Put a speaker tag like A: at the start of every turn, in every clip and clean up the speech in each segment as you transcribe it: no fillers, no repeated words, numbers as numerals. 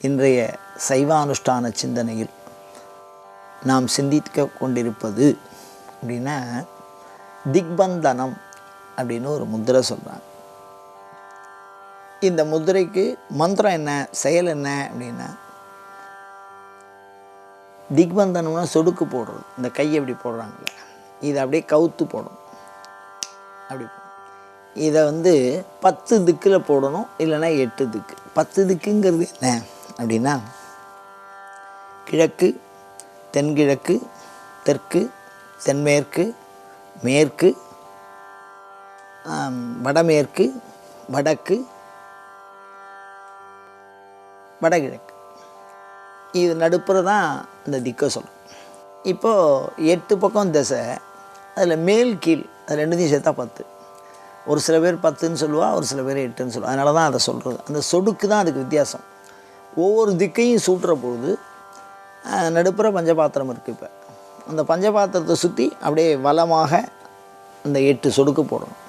A: இன்றைய சைவானுஷ்டான சிந்தனையில் நாம் சிந்திக்க கொண்டிருப்பது அப்படின்னா திக்பந்தனம் அப்படின்னு ஒரு முத்திரை சொல்கிறாங்க. இந்த முத்திரைக்கு மந்திரம் என்ன, செயல் என்ன அப்படின்னா, திக்பந்தனம்னா சொடுக்கு போடுறது. இந்த கையை எப்படி போடுறாங்கல்ல, இதை அப்படியே கவுத்து போடணும். அப்படி இதை 10 திக்கில் போடணும், இல்லைன்னா 8 திக்கு. 10 திக்குங்கிறது என்ன அப்படின்னா, கிழக்கு, தென்கிழக்கு, தெற்கு, தென்மேற்கு, மேற்கு, வடமேற்கு, வடக்கு, வடகிழக்கு. இது நடுப்புற தான் இந்த திக்கை சொல்லும். இப்போது 8 பக்கம் திசை, அதில் மேல் கீழ் அது ரெண்டுத்தையும் சேர்த்தா 10. ஒரு சில பேர் 10ன்னு சொல்லுவா, ஒரு சில பேர் 8ன்னு சொல்லுவா. அதனால தான் அதை சொல்கிறது. அந்த சொடுக்கு தான் அதுக்கு வித்தியாசம். ஒவ்வொரு திக்கையும் சூட்டுற பொழுது நடுப்புற பஞ்சபாத்திரம் இருக்குது. இப்போ அந்த பஞ்சபாத்திரத்தை சுற்றி அப்படியே வலமாக அந்த 8 சொடுக்கு போடணும்.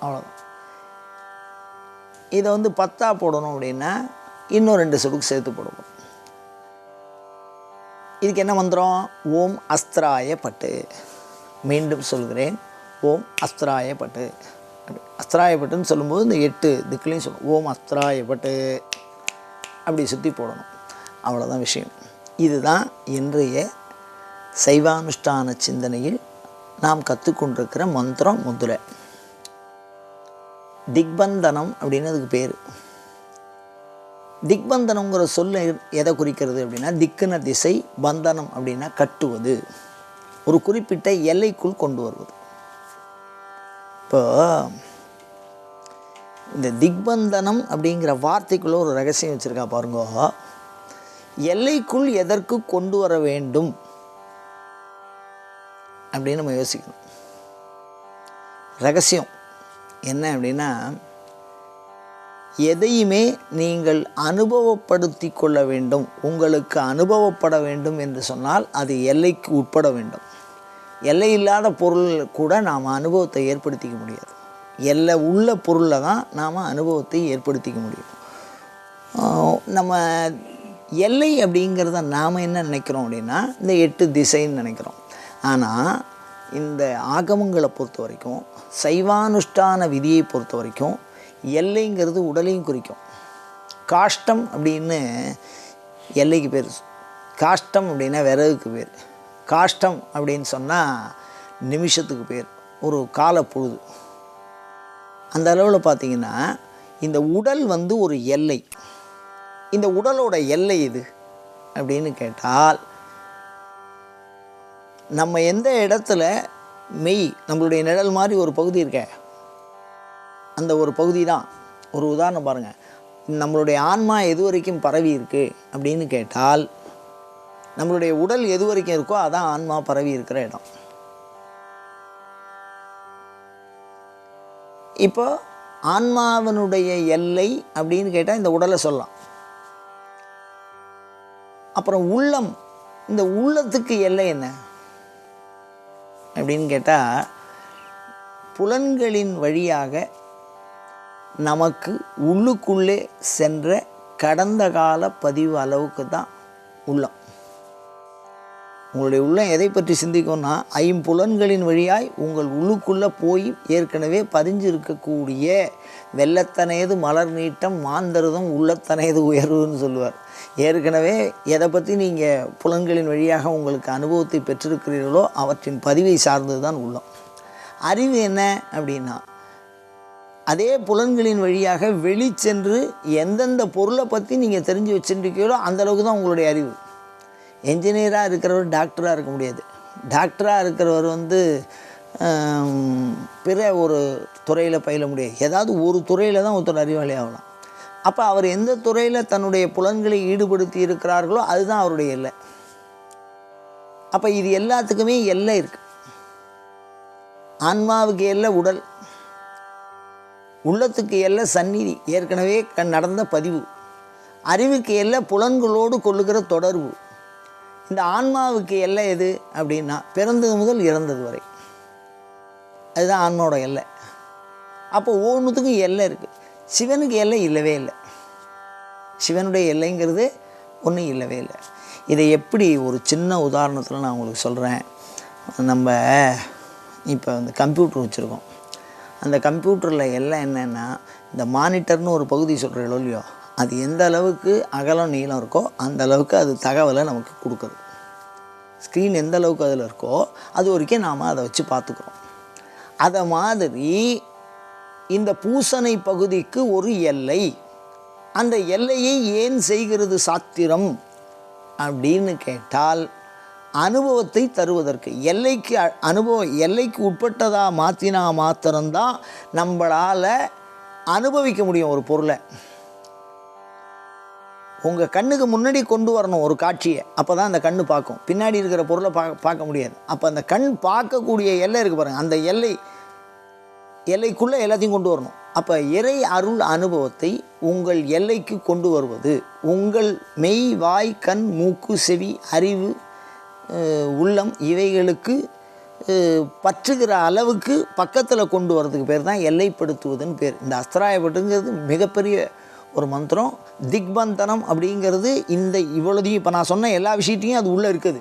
A: அவ்வளோதான். இதை 10ஆ போடணும் அப்படின்னா இன்னும் 2 சொடுக்கு சேர்த்து போடணும். இதுக்கு என்ன மந்திரம்? ஓம் அஸ்திராய பட்டு. மீண்டும் சொல்கிறேன், ஓம் அஸ்திராய பட்டு. அஸ்திராய பட்டுன்னு சொல்லும்போது இந்த 8 திக்குலையும் சொல்லணும். ஓம் அஸ்திராய பட்டு அப்படி சுற்றி போடணும். அவ்வளோதான் விஷயம். இதுதான் இன்றைய சைவானுஷ்டான சிந்தனையில் நாம் கற்றுக்கொண்டிருக்கிற மந்திரம் முத்திரை. திக்பந்தனம் அப்படின்னு அதுக்கு பேர். திக்பந்தனங்கிற சொல்ல எதை குறிக்கிறது அப்படின்னா, திக்குன திசை, பந்தனம் அப்படின்னா கட்டுவது, ஒரு குறிப்பிட்ட எல்லைக்குள் கொண்டு வருவது. இப்போ இந்த திக்பந்தனம் அப்படிங்கிற வார்த்தைக்குள்ள ஒரு ரகசியம் வச்சுருக்கா பாருங்க. எல்லைக்குள் எதற்கு கொண்டு வர வேண்டும் அப்படின்னு நம்ம யோசிக்கணும். ரகசியம் என்ன அப்படின்னா, எதையுமே நீங்கள் அனுபவப்படுத்தி கொள்ள வேண்டும், உங்களுக்கு அனுபவப்பட வேண்டும் என்று சொன்னால் அது எல்லைக்கு உட்பட வேண்டும். எல்லை இல்லாத பொருள் கூட நாம் அனுபவத்தை ஏற்படுத்திக்க முடியாது. எல்லை உள்ள பொருளில் தான் நாம் அனுபவத்தை ஏற்படுத்திக்க முடியும். நம்ம எல்லை அப்படிங்கிறத நாம் என்ன நினைக்கிறோம் அப்படின்னா, இந்த 8 திசைன்னு நினைக்கிறோம். ஆனால் இந்த ஆகமங்களை பொறுத்த வரைக்கும், சைவானுஷ்டான விதியை பொறுத்த வரைக்கும், எல்லைங்கிறது உடலையும் குறிக்கும். காஷ்டம் அப்படின்னு எல்லைக்கு பேர். காஷ்டம் அப்படின்னா விறகுக்கு பேர். காஷ்டம் அப்படின்னு சொன்னால் நிமிஷத்துக்கு பேர், ஒரு காலப்பொழுது. அந்த அளவில் பார்த்திங்கன்னா இந்த உடல் ஒரு எல்லை. இந்த உடலோட எல்லை எது அப்படின்னு கேட்டால், நம்ம எந்த இடத்துல மெய், நம்மளுடைய நிழல் மாதிரி ஒரு பகுதி இருக்க, அந்த ஒரு பகுதி தான். ஒரு உதாரணம் பாருங்கள், நம்மளுடைய ஆன்மா எது வரைக்கும் பரவி இருக்குது அப்படின்னு கேட்டால், நம்மளுடைய உடல் எது வரைக்கும் இருக்கோ அதான் ஆன்மா பரவி இருக்கிற இடம். இப்போ ஆன்மாவினுடைய எல்லை அப்படின்னு கேட்டால் இந்த உடலை சொல்லலாம். அப்புறம் உள்ளம், இந்த உள்ளத்துக்கு எல்லை என்ன அப்படின்னு கேட்டால், புலன்களின் வழியாக நமக்கு உள்ளுக்குள்ளே சென்ற கடந்த கால பதிவு அளவுக்கு தான் உள்ளம். உங்களுடைய உள்ளம் எதை பற்றி சிந்திக்கும்னா, 5 புலன்களின் வழியாய் உங்கள் உள்ளுக்குள்ளே போய் ஏற்கனவே பதிஞ்சு இருக்கக்கூடிய வெள்ளத்தனையது மலர் நீட்டம் மாந்தருதும் உள்ளத்தனையது உயர்வுன்னு சொல்லுவார். ஏற்கனவே எதை பற்றி நீங்கள் புலன்களின் வழியாக உங்களுக்கு அனுபவத்தை பெற்றிருக்கிறீர்களோ அவற்றின் பதிவை சார்ந்தது தான் உள்ளம். அறிவு என்ன அப்படின்னா, அதே புலன்களின் வழியாக வெளிச்சென்று எந்தெந்த பொருளை பற்றி நீங்கள் தெரிஞ்சு வச்சுருக்கீங்களோ அந்தளவுக்கு தான் உங்களுடைய அறிவு. என்ஜினியராக இருக்கிறவர் டாக்டராக இருக்க முடியாது. டாக்டராக இருக்கிறவர் பிற ஒரு துறையில் பயில முடியாது. ஏதாவது ஒரு துறையில் தான் ஒருத்தர் அறிவாளி ஆகலாம். அப்போ அவர் எந்த துறையில் தன்னுடைய புலன்களை ஈடுபடுத்தி இருக்கிறார்களோ அதுதான் அவருடைய எல்லை. அப்போ இது எல்லாத்துக்குமே எல்லை இருக்குது. ஆன்மாவுக்கு எல்லை உடல், உள்ளத்துக்கு எல்லை சந்நிதி, ஏற்கனவே நடந்த பதிவு. அறிவுக்கு எல்லை புலன்களோடு கொள்ளுகிற தொடர்பு. இந்த ஆன்மாவுக்கு எல்லை எது அப்படின்னா, பிறந்தது முதல் இறந்தது வரை, அதுதான் ஆன்மாவோட எல்லை. அப்போ ஒவ்வொன்றுத்துக்கும் எல்லை இருக்குது. சிவனுக்கு எல்லை இல்லவே இல்லை. சிவனுடைய எல்லைங்கிறது ஒன்றும் இல்லவே இல்லை. இதை எப்படி ஒரு சின்ன உதாரணத்தில் நான் உங்களுக்கு சொல்கிறேன். நம்ம இப்போ இந்த கம்ப்யூட்டர் வச்சுருக்கோம். அந்த கம்ப்யூட்டரில் எல்லாம் என்னென்னா, இந்த மானிட்டர்னு ஒரு பகுதி சொல்கிறீங்களோ இல்லையோ, அது எந்த அளவுக்கு அகலம் நீளம் இருக்கோ அந்த அளவுக்கு அது தகவலை நமக்கு கொடுக்குது. ஸ்க்ரீன் எந்த அளவுக்கு அதில் இருக்கோ அது வரைக்கும் நாம் அதை வச்சு பார்த்துக்குறோம். அதை மாதிரி இந்த பூசணை பகுதிக்கு ஒரு எல்லை. அந்த எல்லையை ஏன் செய்கிறது சாத்திரம் அப்படின்னு கேட்டால், அனுபவத்தை தருவதற்கு. எல்லைக்கு உட்பட்டதாக மாற்றினா மாத்திரம்தான் நம்மளால் அனுபவிக்க முடியும் ஒரு பொருளை. உங்கள் கண்ணுக்கு முன்னாடி கொண்டு வரணும் ஒரு காட்சியை, அப்போ தான் அந்த கண் பார்க்கும். பின்னாடி இருக்கிற பொருளை பார்க்க முடியாது. அப்போ அந்த கண் பார்க்கக்கூடிய எல்லை இருக்குது பாருங்கள், அந்த எல்லைக்குள்ளே எல்லாத்தையும் கொண்டு வரணும். அப்போ இறை அருள் அனுபவத்தை உங்கள் எல்லைக்கு கொண்டு வருவது உங்கள் மெய், வாய், கண், மூக்கு, செவி, அறிவு, உள்ளம் இவைகளுக்கு பற்றுகிற அளவுக்கு பக்கத்தில் கொண்டு வர்றதுக்கு பேர் தான் எல்லைப்படுத்துவதுன்னு பேர். இந்த அஸ்திராயப்பட்டுங்கிறது மிகப்பெரிய ஒரு மந்திரம். திக்பந்தனம் அப்படிங்கிறது இந்த இவ்வளோதையும் இப்போ நான் சொன்ன எல்லா விஷயத்தையும் அது உள்ளே இருக்குது.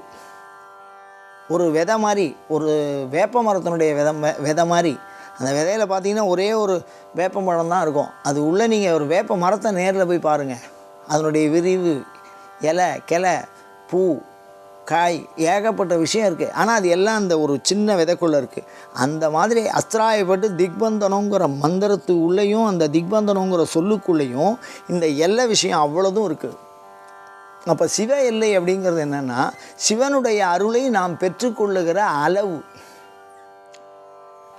A: ஒரு விதை மாதிரி, ஒரு வேப்ப மரத்தினுடைய விதை மாதிரி. அந்த விதையில் பார்த்தீங்கன்னா ஒரே ஒரு வேப்ப மரம் தான் இருக்கும். அது உள்ளே நீங்கள் ஒரு வேப்ப மரத்தை நேரில் போய் பாருங்கள். அதனுடைய விரிவு, இலை, கிளை, பூ, காய், ஏகப்பட்ட விஷயம் இருக்குது. ஆனால் அது எல்லாம் அந்த ஒரு சின்ன விதைக்குள்ளே இருக்குது. அந்த மாதிரி அஸ்திராயப்பட்டு திக்பந்தனங்கிற மந்திரத்து உள்ளேயும் அந்த திக்பந்தனங்கிற சொல்லுக்குள்ளேயும் இந்த எல்லை விஷயம் அவ்வளோதும் இருக்குது. அப்போ சிவ எல்லை அப்படிங்கிறது என்னென்னா, சிவனுடைய அருளை நாம் பெற்றுக்கொள்ளுகிற அளவு.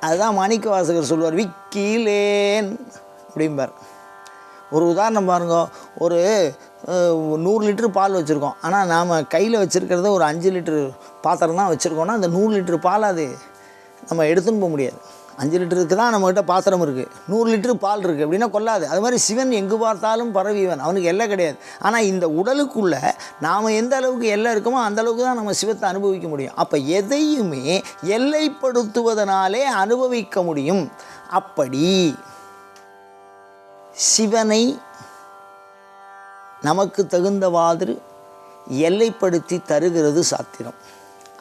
A: அதுதான் மாணிக்க வாசகர் சொல்லுவார், விக்கிலேன் அப்படிம்பார். ஒரு உதாரணம் பாருங்க, ஒரு 100 லிட்டரு பால் வச்சுருக்கோம். ஆனால் நாம் கையில் வச்சுருக்கிறத ஒரு 5 லிட்டரு பாத்திரம் தான் வச்சுருக்கோன்னா அந்த 100 லிட்டரு பால் அது நம்ம எடுத்துன்னு போக முடியாது. 5 லிட்டருக்கு தான் நம்மகிட்ட பாத்திரம் இருக்குது, 100 லிட்டரு பால் இருக்குது அப்படின்னா கொள்ளாது. அது மாதிரி சிவன் எங்கு பார்த்தாலும் பரவிவன், அவனுக்கு எல்லை கிடையாது. ஆனால் இந்த உடலுக்குள்ளே நாம் எந்த அளவுக்கு எல்லை இருக்குமோ அந்த அளவுக்கு தான் நம்ம சிவத்தை அனுபவிக்க முடியும். அப்போ எதையுமே எல்லைப்படுத்துவதனாலே அனுபவிக்க முடியும். அப்படி சிவனை நமக்கு தகுந்த மாதிரி எல்லைப்படுத்தி தருகிறது சாத்திரம்.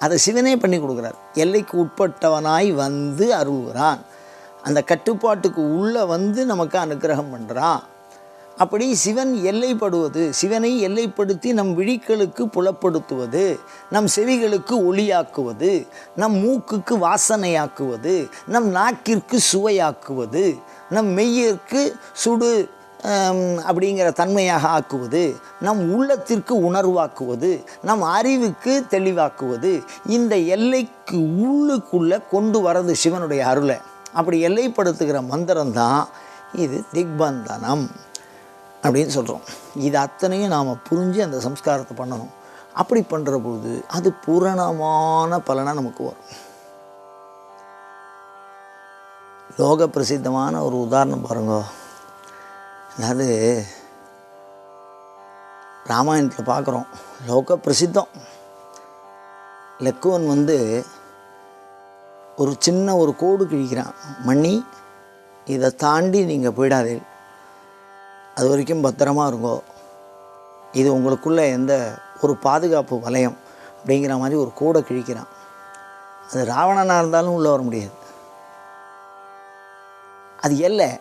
A: அதை சிவனே பண்ணி கொடுக்குறார். எல்லைக்கு உட்பட்டவனாய் வந்து அருள்கிறான். அந்த கட்டுப்பாட்டுக்கு உள்ளே வந்து நமக்கு அனுக்கிரகம் பண்ணுறான். அப்படி சிவன் எல்லைப்படுவது, சிவனை எல்லைப்படுத்தி நம் விழிகளுக்கு புலப்படுத்துவது, நம் செவிகளுக்கு ஒளியாக்குவது, நம் மூக்குக்கு வாசனையாக்குவது, நம் நாக்கிற்கு சுவையாக்குவது, நம் மெய்யிற்கு சுடு அப்படிங்கிற தன்மையாக ஆக்குவது, நம் உள்ளத்திற்கு உணர்வாக்குவது, நம் அறிவுக்கு தெளிவாக்குவது, இந்த எல்லைக்கு உள்ளுக்குள்ளே கொண்டு வரது சிவனுடைய அருளை. அப்படி எல்லைப்படுத்துகிற மந்திரம்தான் இது திக்பந்தனம் அப்படின்னு சொல்கிறோம். இது அத்தனையும் நாம் புரிஞ்சு அந்த சம்ஸ்காரத்தை பண்ணணும். அப்படி பண்ணுற போது அது பூரணமான பலனாக நமக்கு வரும். லோக பிரசித்தமான ஒரு உதாரணம் பாருங்க. அதாவது ராமாயணத்தில் பார்க்குறோம், லோக பிரசித்தம். லக்குவன் ஒரு சின்ன ஒரு கோடு கிழிக்கிறான், மண்ணி இதை தாண்டி நீங்கள் போயிடாதே, அது வரைக்கும் பத்திரமா இருங்கோ, இது உங்களுக்குள்ள எந்த ஒரு பாதுகாப்பு வலயம் அப்படிங்கிற மாதிரி ஒரு கோடை கிழிக்கிறான். அது ராவணனாக இருந்தாலும் உள்ளே வர முடியாது. அது எல்லை.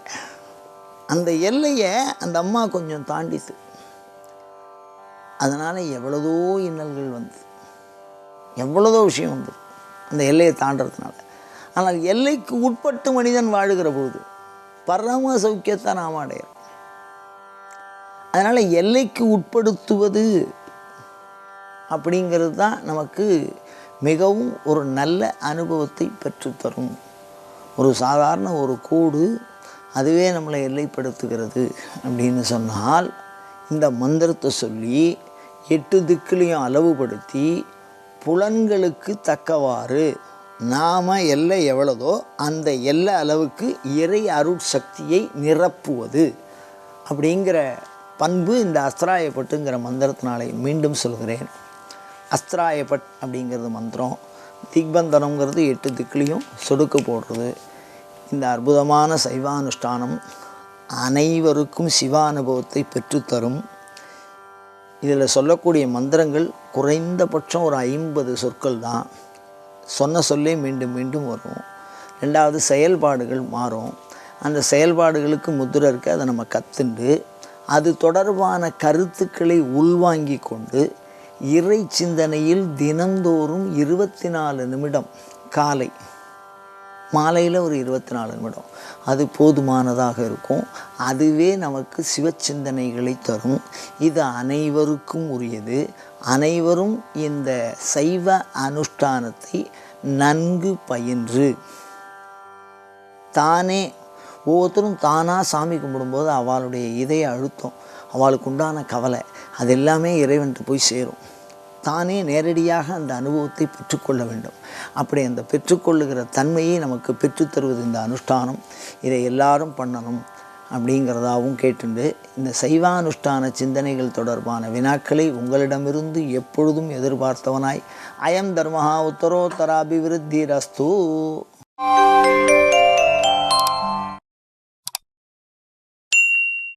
A: அந்த எல்லையை அந்த அம்மா கொஞ்சம் தாண்டித்து, அதனால் எவ்வளதோ இன்னல்கள் எவ்வளதோ விஷயம் அந்த எல்லையை தாண்டறதுனால. ஆனால் எல்லைக்கு உட்பட்டு மனிதன் வாழுகிற பொழுது பரம சௌக்கியத்தை நாம் அடையிறோம். அதனால் எல்லைக்கு உட்படுத்துவது அப்படிங்கிறது தான் நமக்கு மிகவும் ஒரு நல்ல அனுபவத்தை பெற்றுத்தரும். ஒரு சாதாரண ஒரு கோடு அதுவே நம்மளை எல்லைப்படுத்துகிறது அப்படின்னு சொன்னால், இந்த மந்திரத்தை சொல்லி 8 திக்குலையும் அளவுபடுத்தி புலன்களுக்கு தக்கவாறு நாம் எல்லை எவ்வளதோ அந்த எல்லை அளவுக்கு இறை அருட்சக்தியை நிரப்புவது அப்படிங்கிற பண்பு இந்த அஸ்திராயப்பட்டுங்கிற மந்திரத்தினாலே. மீண்டும் சொல்கிறேன், அஸ்திராயப்பட் அப்படிங்கிறது மந்திரம். திக்பந்தனங்கிறது 8 திக்குலையும் சொடுக்கு போடுறது. இந்த அற்புதமான சைவானுஷ்டானம் அனைவருக்கும் சிவானுபவத்தை பெற்றுத்தரும். இதில் சொல்லக்கூடிய மந்திரங்கள் குறைந்தபட்சம் ஒரு 50 சொற்கள் தான். சொன்ன சொல்லே மீண்டும் மீண்டும் வரும். ரெண்டாவது செயல்பாடுகள் மாறும். அந்த செயல்பாடுகளுக்கு முத்திரை இருக்குது, அதை நம்ம கற்றுண்டு அது தொடர்பான கருத்துக்களை உள்வாங்கி கொண்டு இறை சிந்தனையில் தினந்தோறும் 24 நிமிடம், காலை மாலையில் ஒரு 24 நிமிடம் அது போதுமானதாக இருக்கும். அதுவே நமக்கு சிவச்சிந்தனைகளை தரும். இது அனைவருக்கும் உரியது. அனைவரும் இந்த சைவ அனுஷ்டானத்தை நன்கு பயின்று தானே ஒவ்வொருத்தரும் தானாக சாமி கும்பிடும்போது அவளுடைய இதய அழுத்தம், அவளுக்கு உண்டான கவலை, அது எல்லாமே இறைவன்ட்டு போய் சேரும். தானே நேரடியாக அந்த அனுபவத்தை பெற்றுக்கொள்ள வேண்டும். அப்படி அந்த பெற்றுக்கொள்ளுகிற தன்மையை நமக்கு பெற்றுத்தருவது இந்த அனுஷ்டானம். இதை எல்லாரும் பண்ணணும் அப்படிங்கிறதாகவும் கேட்டுண்டு, இந்த சைவானுஷ்டான சிந்தனைகள் தொடர்பான வினாக்களை உங்களிடமிருந்து எப்பொழுதும் எதிர்பார்த்தவனாய், அயம் தர்மஹா உத்தரோத்தராபிவிருத்திரஸ்து.